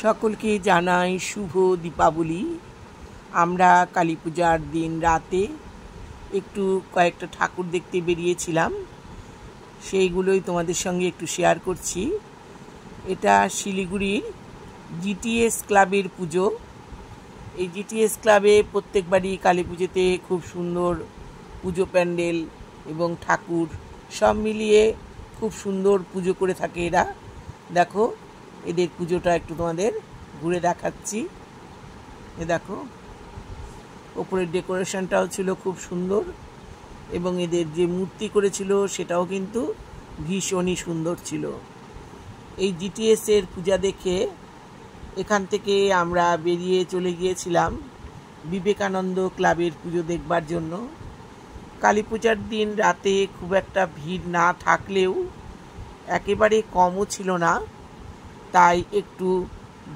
সকলকে জানাই শুভ দীপাবলি। আমরা কালী পূজার দিন রাতে একটু কয়েকটা ঠাকুর দেখতে বেরিয়েছিলাম, সেইগুলোই তোমাদের সঙ্গে একটু শেয়ার করছি। এটা শিলিগুড়ির জিটিএস ক্লাবের পুজো। এই জিটিএস ক্লাবে প্রত্যেকবারই কালী পুজোতে খুব সুন্দর পুজো প্যান্ডেল এবং ঠাকুর সব মিলিয়ে খুব সুন্দর পুজো করে থাকে এরা। দেখো এদের পুজোটা একটু তোমাদের ঘুরে দেখাচ্ছি। এ দেখো ওপরের ডেকোরেশনটাও ছিল খুব সুন্দর এবং এদের যে মূর্তি করেছিল সেটাও কিন্তু ভীষণই সুন্দর ছিল। এই জিটিএস এর পূজা দেখে এখান থেকে আমরা বেরিয়ে চলে গিয়েছিলাম বিবেকানন্দ ক্লাবের পুজো দেখবার জন্য। কালী পূজার দিন রাতে খুব একটা ভিড় না থাকলেও একেবারে কমও ছিল না, তাই একটু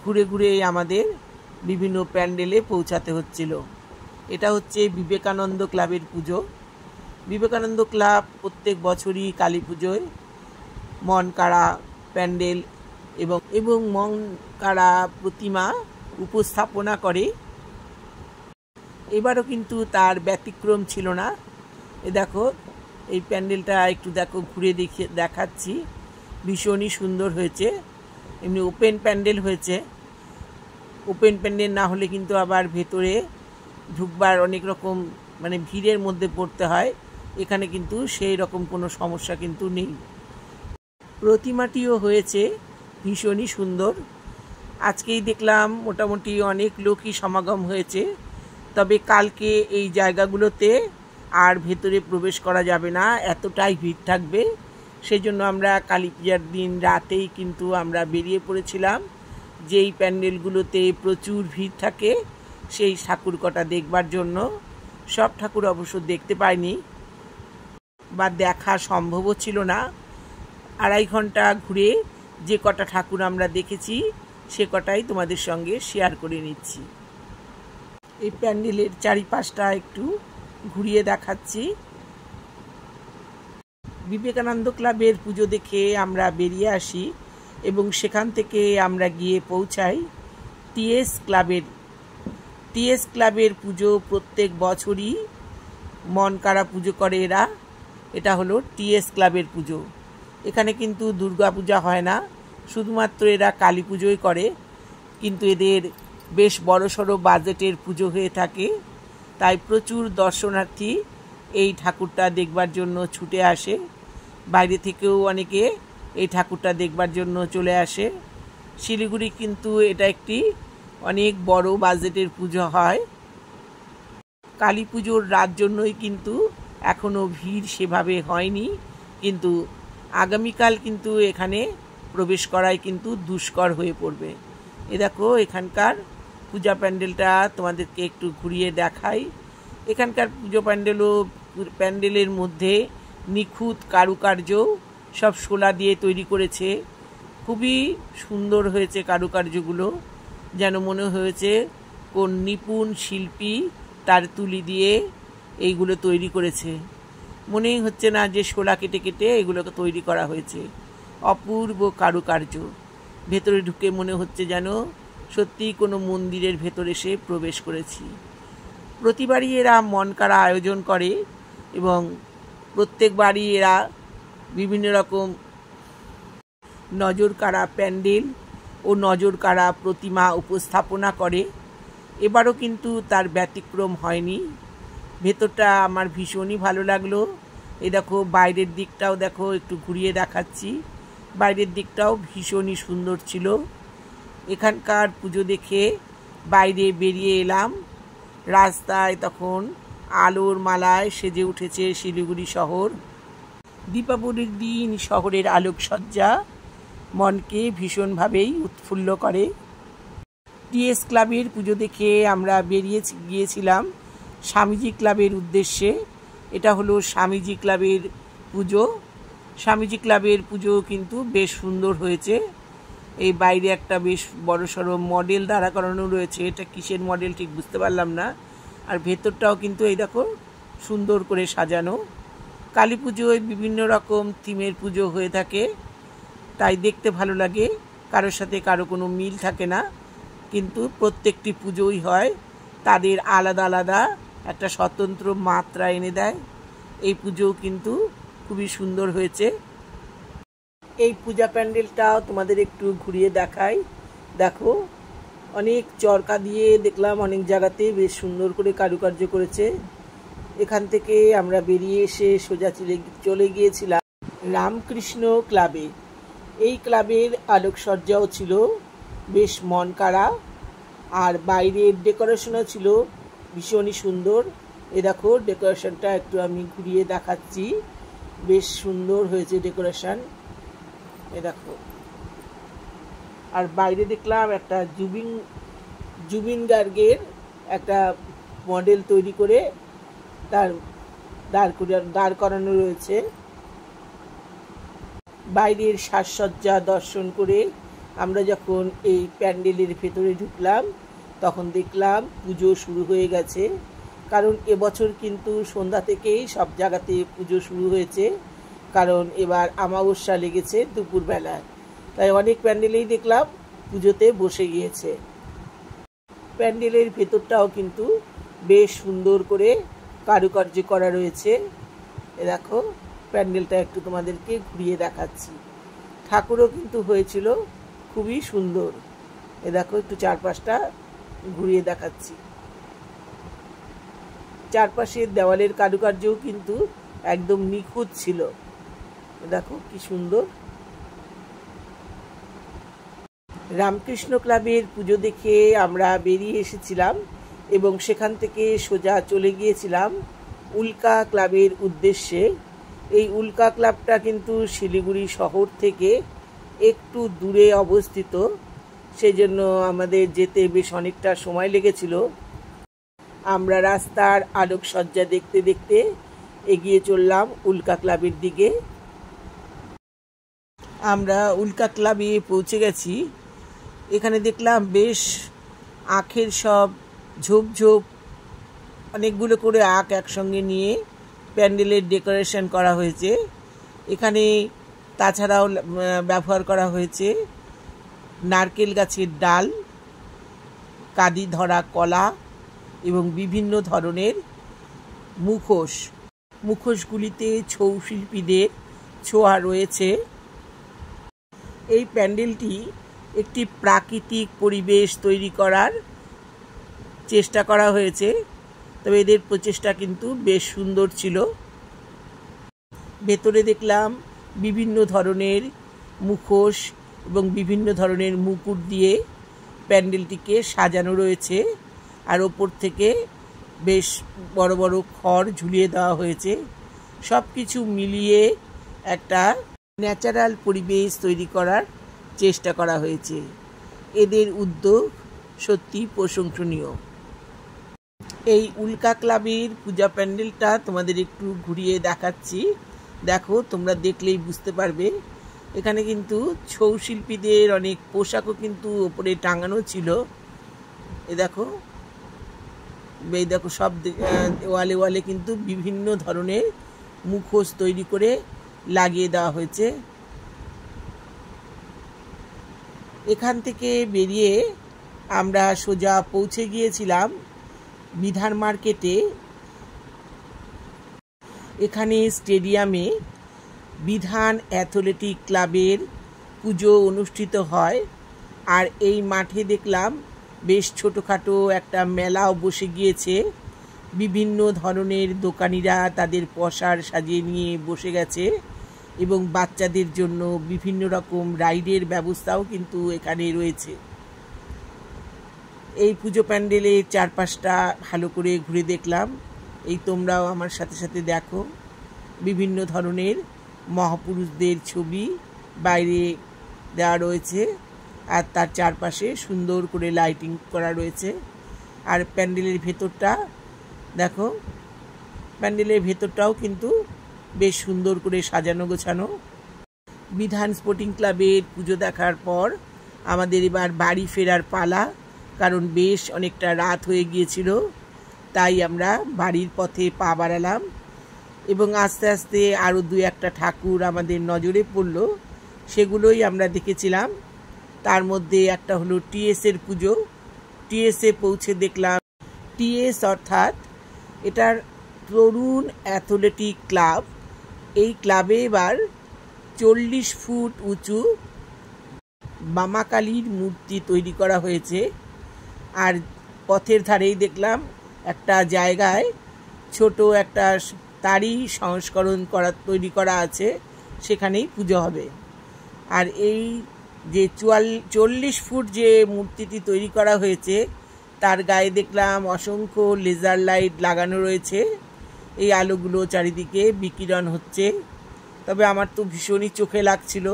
ঘুরে ঘুরে আমাদের বিভিন্ন প্যান্ডেলে পৌঁছাতে হচ্ছিল। এটা হচ্ছে বিবেকানন্দ ক্লাবের পুজো। বিবেকানন্দ ক্লাব প্রত্যেক বছরই কালী পুজোয় মন কাড়া প্যান্ডেল এবং মন কাড়া প্রতিমা উপস্থাপনা করে। এবারও কিন্তু তার ব্যতিক্রম ছিল না। এ দেখো এই প্যান্ডেলটা একটু দেখো ঘুরে দেখাচ্ছি, ভীষণই সুন্দর হয়েছে। এমনি ওপেন প্যান্ডেল হয়েছে। ওপেন প্যান্ডেল না হলে কিন্তু আবার ভেতরে ঢুকবার অনেক রকম ভিড়ের মধ্যে পড়তে হয়। এখানে কিন্তু সেই রকম কোনো সমস্যা কিন্তু নেই। প্রতিমাটিও হয়েছে ভীষণই সুন্দর। আজকেই দেখলাম মোটামুটি অনেক লোকই সমাগম হয়েছে, তবে কালকে এই জায়গাগুলোতে আর ভেতরে প্রবেশ করা যাবে না, এতটাই ভিড় থাকবে। সেই জন্য আমরা কালী পূজার দিন রাতেই কিন্তু আমরা বেরিয়ে পড়েছিলাম যেই প্যান্ডেলগুলোতে প্রচুর ভিড় থাকে সেই ঠাকুর কটা দেখবার জন্য। সব ঠাকুর অবশ্য দেখতে পাইনি বা দেখা সম্ভবও ছিল না। 2.5 ঘন্টা ঘুরে যে কটা ঠাকুর আমরা দেখেছি সে কটাই তোমাদের সঙ্গে শেয়ার করে নিচ্ছি। এই প্যান্ডেলের চারিপাশটা একটু ঘুরিয়ে দেখাচ্ছি। বিবেকানন্দ ক্লাবের পুজো দেখে আমরা বেরিয়ে আসি এবং সেখান থেকে আমরা গিয়ে পৌঁছাই টিএস ক্লাবের পুজো প্রত্যেক বছরই মন কাড়া পুজো করে এরা। এটা হলো টিএস ক্লাবের পুজো। এখানে কিন্তু দুর্গা পূজা হয় না, শুধুমাত্র এরা কালী পুজোই করে, কিন্তু এদের বেশ বড়সড় বাজেটের পুজো হয়ে থাকে, তাই প্রচুর দর্শনার্থী এই ঠাকুরটা দেখবার জন্য ছুটে আসে। বাইরে থেকেও অনেকে এই ঠাকুরটা দেখবার জন্য চলে আসে। শিলিগুড়ি কিন্তু এটা একটি অনেক বড় বাজেটের পুজো হয়। কালী পুজোর রাত জন্যই কিন্তু এখনও ভিড় সেভাবে হয়নি, কিন্তু আগামীকাল কিন্তু এখানে প্রবেশ করাই কিন্তু দুষ্কর হয়ে পড়বে। এ দেখো এখানকার পূজা প্যান্ডেলটা তোমাদেরকে একটু ঘুরিয়ে দেখাই। এখানকার পুজো প্যান্ডেলের মধ্যে নিখুঁত কারুকার্য, সব শোলা দিয়ে তৈরি করেছে। খুবই সুন্দর হয়েছে কারুকার্যগুলো, যেন মনে হয়েছে কোন নিপুণ শিল্পী তার তুলি দিয়ে এইগুলো তৈরি করেছে। মনেই হচ্ছে না যে শোলা কেটে কেটে এগুলোকে তৈরি করা হয়েছে। অপূর্ব কারুকার্য। ভেতরে ঢুকে মনে হচ্ছে যেন সত্যিই কোনো মন্দিরের ভেতরে এসে প্রবেশ করেছি। প্রতিবারই এরা মন কাড়া আয়োজন করে এবং প্রত্যেকবারই এরা বিভিন্ন রকম নজর কাড়া প্যান্ডেল ও নজর কাড়া প্রতিমা উপস্থাপনা করে। এবারও কিন্তু তার ব্যতিক্রম হয়নি। ভেতরটা আমার ভীষণই ভালো লাগলো। এই দেখো বাইরের দিকটাও দেখো, একটু ঘুরিয়ে দেখাচ্ছি। বাইরের দিকটাও ভীষণই সুন্দর ছিল। এখানকার পুজো দেখে বাইরে বেরিয়ে এলাম। রাস্তায় তখন আলোর মালায় সেজে উঠেছে শিলিগুড়ি শহর। দীপাবলির দিন শহরের আলোকসজ্জা মনকে ভীষণভাবেই উৎফুল্ল করে। টিএস ক্লাবের পুজো দেখে আমরা বেরিয়ে গিয়েছিলাম স্বামীজি ক্লাবের উদ্দেশ্যে। এটা হলো স্বামীজি ক্লাবের পুজো। স্বামীজি ক্লাবের পুজো কিন্তু বেশ সুন্দর হয়েছে। এই বাইরে একটা বেশ বড়সড় মডেল দাঁড়া করানো রয়েছে, এটা কিসের মডেল ঠিক বুঝতে পারলাম না। আর ভেতরটাও কিন্তু এই দেখো সুন্দর করে সাজানো। কালী পুজোয় বিভিন্ন রকম থিমের পুজো হয়ে থাকে, তাই দেখতে ভালো লাগে। কারোর সাথে কারো কোনো মিল থাকে না, কিন্তু প্রত্যেকটি পুজোই হয় তাদের আলাদা আলাদা একটা স্বতন্ত্র মাত্রা এনে দেয়। এই পুজোও কিন্তু খুবই সুন্দর হয়েছে। এই পূজা প্যান্ডেলটাও তোমাদের একটু ঘুরিয়ে দেখাই। দেখো, অনেক চরকা দিয়ে দেখলাম অনেক জায়গাতে বেশ সুন্দর করে কারুকার্য করেছে। এখান থেকে আমরা বেরিয়ে এসে সোজা চলে গিয়েছিলাম রামকৃষ্ণ ক্লাবে। এই ক্লাবের আলোকসজ্জাও ছিল বেশ মন কাড়া, আর বাইরের ডেকোরেশনও ছিল ভীষণই সুন্দর। এ দেখো, ডেকোরেশনটা একটু আমি ঘুরিয়ে দেখাচ্ছি, বেশ সুন্দর হয়েছে ডেকোরেশন। এ দেখো, আর বাইরে দেখলাম একটা জুবিন গার্গের একটা মডেল তৈরি করে তার দাঁড় করানো রয়েছে। বাইরের সাজসজ্জা দর্শন করে আমরা যখন এই প্যান্ডেলের ভেতরে ঢুকলাম তখন দেখলাম পুজো শুরু হয়ে গেছে। কারণ এবছর কিন্তু সন্ধ্যা থেকেই সব জায়গাতে পুজো শুরু হয়েছে, কারণ এবার অমাবস্যা লেগেছে দুপুরবেলায়, তাই অনেক প্যান্ডেলেই দেখলাম পুজোতে বসে গিয়েছে। প্যান্ডেলের ভেতরটাও কিন্তু বেশ সুন্দর করে কারুকার্য করা রয়েছে। এ দেখো, প্যান্ডেলটা একটু তোমাদেরকে ঘুরিয়ে দেখাচ্ছি। ঠাকুরও কিন্তু হয়েছিল খুবই সুন্দর। এ দেখো, একটু চারপাশটা ঘুরিয়ে দেখাচ্ছি। চারপাশের দেওয়ালের কারুকার্যও কিন্তু একদম নিখুঁত ছিল। দেখো কি সুন্দর। রামকৃষ্ণ ক্লাবের পুজো দেখে আমরা বেরিয়ে এসেছিলাম এবং সেখান থেকে সোজা চলে গিয়েছিলাম উল্কা ক্লাবের উদ্দেশ্যে। এই উল্কা ক্লাবটা কিন্তু শিলিগুড়ি শহর থেকে একটু দূরে অবস্থিত, সেজন্য আমাদের যেতে বেশ অনেকটা সময় লেগেছিল। আমরা রাস্তার আলোকসজ্জা দেখতে দেখতে এগিয়ে চললাম উল্কা ক্লাবের দিকে। আমরা উল্কা ক্লাবে পৌঁছে গেছি। এখানে দেখলাম বেশ আখের সব ঝোপ অনেকগুলো করে আখ একসঙ্গে নিয়ে প্যান্ডেলের ডেকোরেশন করা হয়েছে। এখানে তাছাড়াও ব্যবহার করা হয়েছে নারকেল গাছের ডাল, কাদি ধরা কলা এবং বিভিন্ন ধরনের মুখোশগুলিতে ছৌ শিল্পীদের ছোঁয়া রয়েছে। এই প্যান্ডেলটি একটি প্রাকৃতিক পরিবেশ তৈরি করার চেষ্টা করা হয়েছে, তবে এদের প্রচেষ্টা কিন্তু বেশ সুন্দর ছিল। ভেতরে দেখলাম বিভিন্ন ধরনের মুখোশ এবং বিভিন্ন ধরনের মুকুট দিয়ে প্যান্ডেলটিকে সাজানো রয়েছে, আর ওপর থেকে বেশ বড় বড় খড় ঝুলিয়ে দেওয়া হয়েছে। সব কিছু মিলিয়ে একটা ন্যাচারাল পরিবেশ তৈরি করার চেষ্টা করা হয়েছে। এদের উদ্যোগ সত্যি প্রশংসনীয়। এই উল্কা ক্লাবের পূজা প্যান্ডেলটা তোমাদের একটু ঘুরিয়ে দেখাচ্ছি। দেখো, তোমরা দেখলেই বুঝতে পারবে। এখানে কিন্তু ছৌ শিল্পীদের অনেক পোশাকও কিন্তু ওপরে টাঙানো ছিল। এই দেখো, সব ওয়ালে কিন্তু বিভিন্ন ধরনের মুখোশ তৈরি করে লাগিয়ে দেওয়া হয়েছে। এখান থেকে বেরিয়ে আমরা সোজা পৌঁছে গিয়েছিলাম বিধান মার্কেটে। এখানে স্টেডিয়ামে বিধান অ্যাথলেটিক ক্লাবের পুজো অনুষ্ঠিত হয়, আর এই মাঠে দেখলাম বেশ ছোটোখাটো একটা মেলাও বসে গিয়েছে। বিভিন্ন ধরনের দোকানিরা তাদের পসার সাজিয়ে নিয়ে বসে গেছে এবং বাচ্চাদের জন্য বিভিন্ন রকম রাইডের ব্যবস্থাও কিন্তু এখানে রয়েছে। এই পুজো প্যান্ডেলের চারপাশটা ভালো করে ঘুরে দেখলাম। এই তোমরাও আমার সাথে সাথে দেখো, বিভিন্ন ধরনের মহাপুরুষদের ছবি বাইরে দেওয়া রয়েছে, আর তার চারপাশে সুন্দর করে লাইটিং করা রয়েছে। আর প্যান্ডেলের ভেতরটা দেখো, প্যান্ডেলের ভেতরটাও কিন্তু বেশ সুন্দর করে সাজানো গোছানো। বিধান স্পোর্টিং ক্লাবের পুজো দেখার পর আমাদের এবার বাড়ি ফেরার পালা, কারণ বেশ অনেকটা রাত হয়ে গিয়েছিল। তাই আমরা বাড়ির পথে পা বাড়ালাম এবং আস্তে আস্তে আরও দু একটা ঠাকুর আমাদের নজরে পড়ল, সেগুলোই আমরা দেখেছিলাম। তার মধ্যে একটা হলো টিএসের পুজো। টিএসে পৌঁছে দেখলাম টিএস অর্থাৎ এটার তরুণ অ্যাথলেটিক ক্লাব। এই ক্লাবে এবার 40 ফুট উঁচু বামা কালীর মূর্তি তৈরি করা হয়েছে। আর পথের ধারেই দেখলাম একটা জায়গায় ছোট একটা তারই সংস্করণ তৈরি করা আছে, সেখানেই পুজো হবে। আর এই যে 40 ফুট যে মূর্তিটি তৈরি করা হয়েছে তার গায়ে দেখলাম অসংখ্য লেজার লাইট লাগানো রয়েছে। এই আলোগুলো চারিদিকে বিকিরণ হচ্ছে। তবে আমার তো ভীষণই চোখে লাগছিল।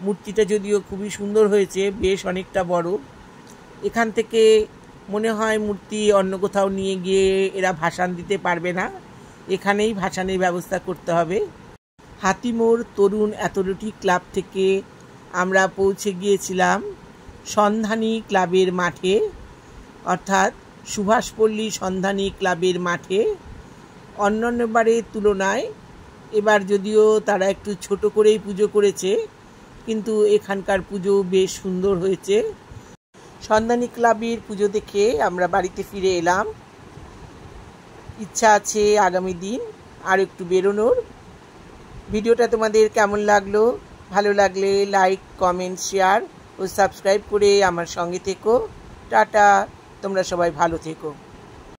মূর্তিটা যদিও খুবই সুন্দর হয়েছে, বেশ অনেকটা বড়। এখান থেকে মনে হয় মূর্তি অন্য কোথাও নিয়ে গিয়ে এরা ভাসান দিতে পারবে না, এখানেই ভাসানের ব্যবস্থা করতে হবে। হাতিমোড় তরুণ অ্যাথলেটিক ক্লাব থেকে আমরা পৌঁছে গিয়েছিলাম সন্ধানী ক্লাবের মাঠে, অর্থাৎ সুভাষপল্লী সন্ধানী ক্লাবের মাঠে। অন্যান্যবারের তুলনায় এবার যদিও তারা একটু ছোট করেই পুজো করেছে, কিন্তু এখানকার পুজো বেশ সুন্দর হয়েছে। সন্ধানী ক্লাবের পুজো দেখে আমরা বাড়িতে ফিরে এলাম। ইচ্ছা আছে আগামী দিন আর একটু বেরোনোর। ভিডিওটা তোমাদের কেমন লাগলো? ভালো লাগলে লাইক, কমেন্ট, শেয়ার ও সাবস্ক্রাইব করে আমার সঙ্গে থেকো। টাটা, তোমরা সবাই ভালো থেকো।